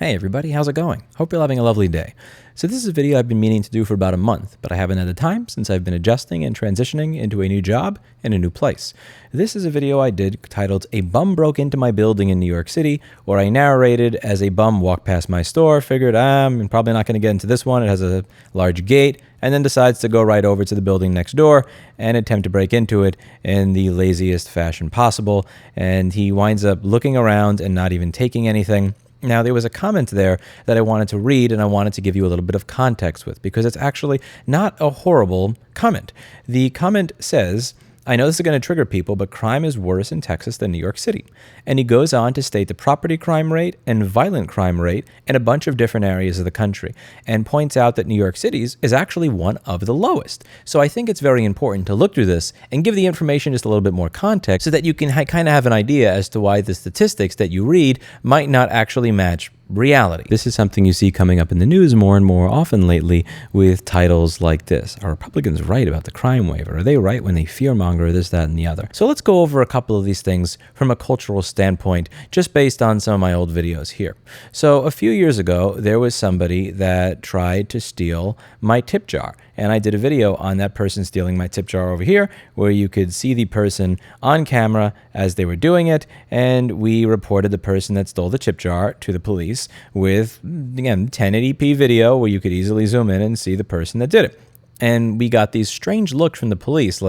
Hey everybody, how's it going? Hope you're having a lovely day. So this is a video I've been meaning to do for about a month, but I haven't had the time since I've been adjusting and transitioning into a new job and a new place. This is a video I did titled "A Bum Broke Into My Building in New York City," where I narrated as a bum walked past my store, figured I'm probably not going to get into this one, it has a large gate, and then decides to go right over to the building next door and attempt to break into it in the laziest fashion possible, and he winds up looking around and not even taking anything. Now, there was a comment there that I wanted to read and I wanted to give you a little bit of context with because it's actually not a horrible comment. The comment says, "I know this is going to trigger people, but crime is worse in Texas than New York City." And he goes on to state the property crime rate and violent crime rate in a bunch of different areas of the country and points out that New York City's is actually one of the lowest. So I think it's very important to look through this and give the information just a little bit more context so that you can kind of have an idea as to why the statistics that you read might not actually match reality. This is something you see coming up in the news more and more often lately with titles like this. Are Republicans right about the crime wave? Or are they right when they fearmonger this, that, and the other? So let's go over a couple of these things from a cultural standpoint, just based on some of my old videos here. So a few years ago, there was somebody that tried to steal my tip jar. And I did a video on that person stealing my tip jar over here, where you could see the person on camera as they were doing it. And we reported the person that stole the tip jar to the police with, again, 1080p video where you could easily zoom in and see the person that did it. And we got these strange looks from the police,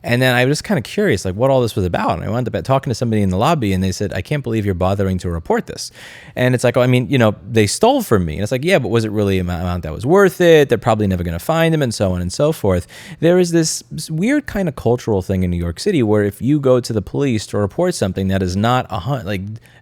and then I was kind of curious, what all this was about. And I wound up talking to somebody in the lobby, and they said, "I can't believe you're bothering to report this." And it's like, oh, they stole from me. And it's like, yeah, but was it really an amount that was worth it? They're probably never going to find them, and so on and so forth. There is this weird kind of cultural thing in New York City where if you go to the police to report something that is not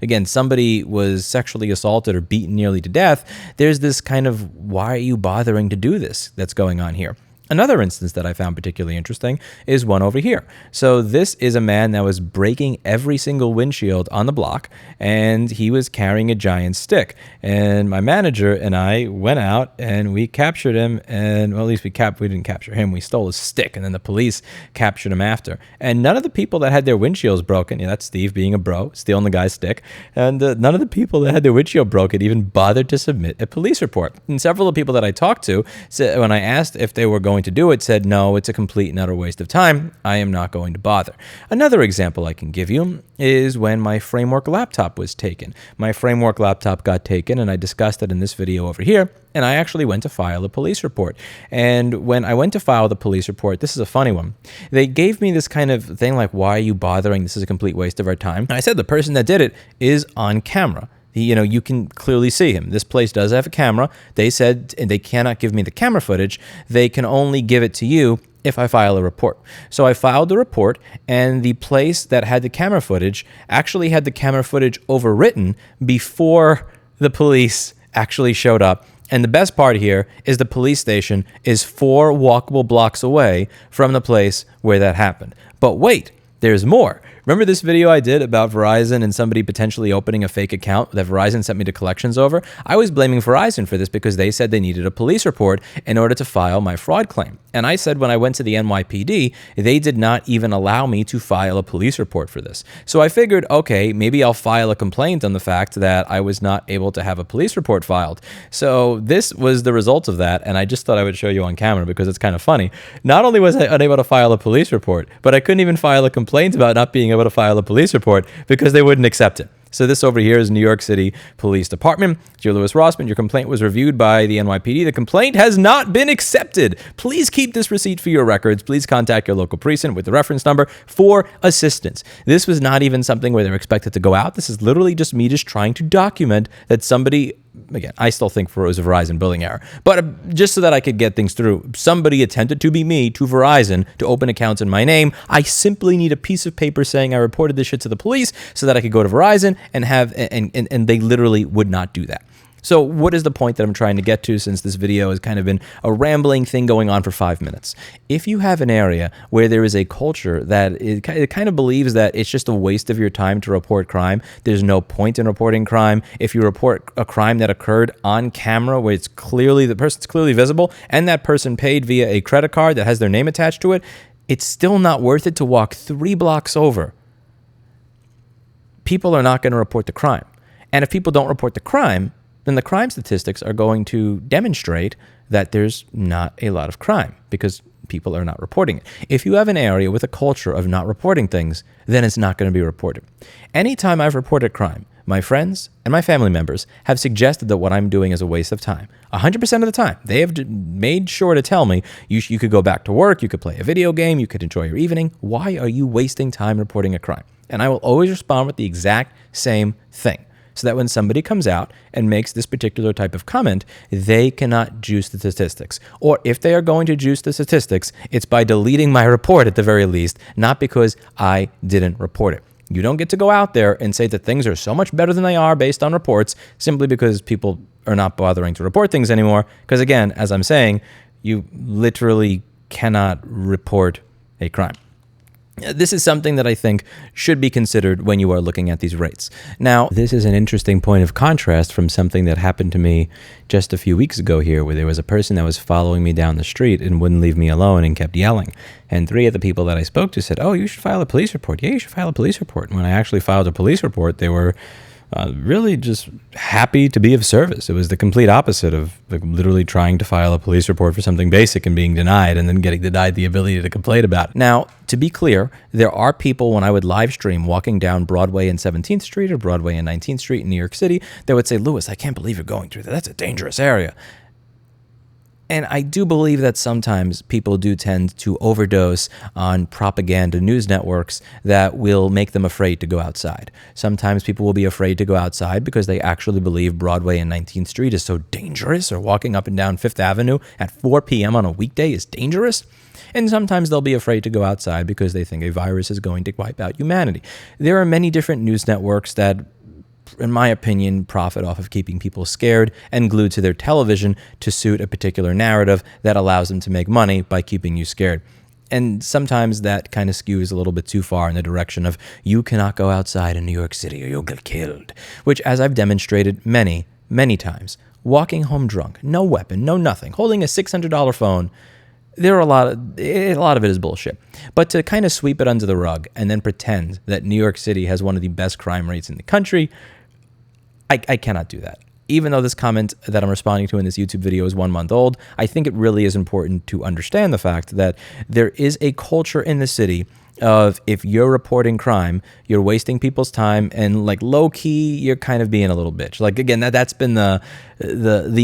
again, somebody was sexually assaulted or beaten nearly to death, there's this kind of, why are you bothering to do this that's going on here? Another instance that I found particularly interesting is one over here. So this is a man that was breaking every single windshield on the block, and he was carrying a giant stick. And my manager and I went out and we captured him, and well, at least we didn't capture him. We stole his stick, and then the police captured him after. And none of the people that had their windshields broken, that's Steve being a bro, stealing the guy's stick, and none of the people that had their windshield broken even bothered to submit a police report. And several of the people that I talked to said, when I asked if they were going to do it, said, "No, it's a complete and utter waste of time. I am not going to bother." Another example I can give you is when my Framework laptop was taken. My Framework laptop got taken, and I discussed it in this video over here, and I actually went to file a police report. And when I went to file the police report, this is a funny one. They gave me this kind of thing like, "Why are you bothering? This is a complete waste of our time." And I said, the person that did it is on camera. You can clearly see him. This place does have a camera. They said they cannot give me the camera footage. They can only give it to you if I file a report. So I filed the report, and the place that had the camera footage actually had the camera footage overwritten before the police actually showed up. And the best part here is the police station is 4 walkable blocks away from the place where that happened. But wait, there's more. Remember this video I did about Verizon and somebody potentially opening a fake account that Verizon sent me to collections over? I was blaming Verizon for this because they said they needed a police report in order to file my fraud claim. And I said when I went to the NYPD, they did not even allow me to file a police report for this. So I figured, okay, maybe I'll file a complaint on the fact that I was not able to have a police report filed. So this was the result of that, and I just thought I would show you on camera because it's kind of funny. Not only was I unable to file a police report, but I couldn't even file a complaint about not being able to file a police report because they wouldn't accept it. So this over here is New York City Police Department. Dear Louis Rossman, your complaint was reviewed by the NYPD. The complaint has not been accepted. Please keep this receipt for your records. Please contact your local precinct with the reference number for assistance. This was not even something where they're expected to go out. This is literally just me just trying to document that somebody, again, I still think it was a Verizon billing error, but just so that I could get things through, somebody attempted to be me to Verizon to open accounts in my name. I simply need a piece of paper saying I reported this shit to the police so that I could go to Verizon and they literally would not do that. So what is the point that I'm trying to get to, since this video has kind of been a rambling thing going on for 5 minutes? If you have an area where there is a culture that it kind of believes that it's just a waste of your time to report crime, there's no point in reporting crime. If you report a crime that occurred on camera where it's clearly, the person's clearly visible, and that person paid via a credit card that has their name attached to it, it's still not worth it to walk 3 blocks over. People are not going to report the crime. And if people don't report the crime, then the crime statistics are going to demonstrate that there's not a lot of crime because people are not reporting it. If you have an area with a culture of not reporting things, then it's not going to be reported. Anytime I've reported crime, my friends and my family members have suggested that what I'm doing is a waste of time. 100% of the time, they have made sure to tell me, you could go back to work, you could play a video game, you could enjoy your evening. Why are you wasting time reporting a crime? And I will always respond with the exact same thing, so that when somebody comes out and makes this particular type of comment, they cannot juice the statistics. Or if they are going to juice the statistics, it's by deleting my report at the very least, not because I didn't report it. You don't get to go out there and say that things are so much better than they are based on reports simply because people are not bothering to report things anymore. Because again, as I'm saying, you literally cannot report a crime. This is something that I think should be considered when you are looking at these rates. Now, this is an interesting point of contrast from something that happened to me just a few weeks ago here, where there was a person that was following me down the street and wouldn't leave me alone and kept yelling. And 3 of the people that I spoke to said, "Oh, you should file a police report." Yeah, you should file a police report. And when I actually filed a police report, they were really just happy to be of service. It was the complete opposite of literally trying to file a police report for something basic and being denied and then getting denied the ability to complain about it. Now, to be clear, there are people when I would live stream walking down Broadway and 17th Street or Broadway and 19th Street in New York City that would say, "Louis, I can't believe you're going through that. That's a dangerous area." And I do believe that sometimes people do tend to overdose on propaganda news networks that will make them afraid to go outside. Sometimes people will be afraid to go outside because they actually believe Broadway and 19th Street is so dangerous, or walking up and down 5th Avenue at 4 p.m. on a weekday is dangerous. And sometimes they'll be afraid to go outside because they think a virus is going to wipe out humanity. There are many different news networks that, in my opinion, profit off of keeping people scared and glued to their television to suit a particular narrative that allows them to make money by keeping you scared. And sometimes that kind of skews a little bit too far in the direction of you cannot go outside in New York City or you'll get killed, which, as I've demonstrated many, many times, walking home drunk, no weapon, no nothing, holding a $600 phone, there are a lot of it is bullshit. But to kind of sweep it under the rug and then pretend that New York City has one of the best crime rates in the country, I cannot do that. Even though this comment that I'm responding to in this YouTube video is 1 month old, I think it really is important to understand the fact that there is a culture in the city of, if you're reporting crime, you're wasting people's time, and like low key, you're kind of being a little bitch. Like, again, that's been the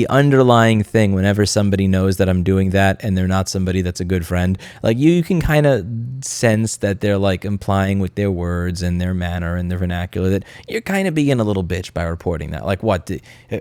underlying thing whenever somebody knows that I'm doing that and they're not somebody that's a good friend. Like, you can kind of sense that they're like implying with their words and their manner and their vernacular that you're kind of being a little bitch by reporting that. Like, what,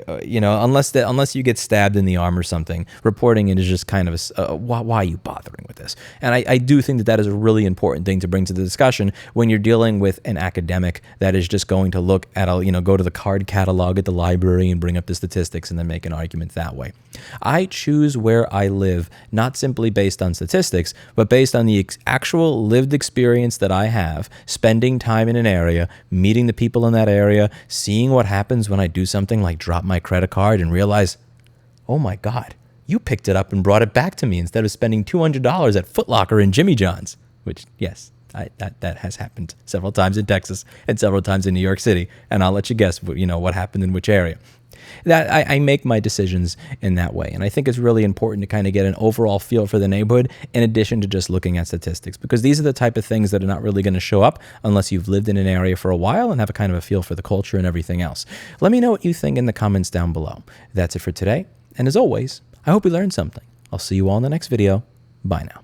unless you get stabbed in the arm or something, reporting it is just kind of why are you bothering with this? And I do think that is a really important thing to bring to the discussion when you're dealing with an academic that is just going to look at go to the card catalog at the library and bring up the statistics and then make an argument that way. I choose where I live not simply based on statistics, but based on the actual lived experience that I have, spending time in an area, meeting the people in that area, seeing what happens when I do something like drop my credit card and realize, oh my God, you picked it up and brought it back to me instead of spending $200 at Foot Locker and Jimmy John's. Which, yes, that has happened several times in Texas and several times in New York City, and I'll let you guess, what happened in which area. That I make my decisions in that way, and I think it's really important to kind of get an overall feel for the neighborhood in addition to just looking at statistics, because these are the type of things that are not really going to show up unless you've lived in an area for a while and have a kind of a feel for the culture and everything else. Let me know what you think in the comments down below. That's it for today, and as always, I hope you learned something. I'll see you all in the next video. Bye now.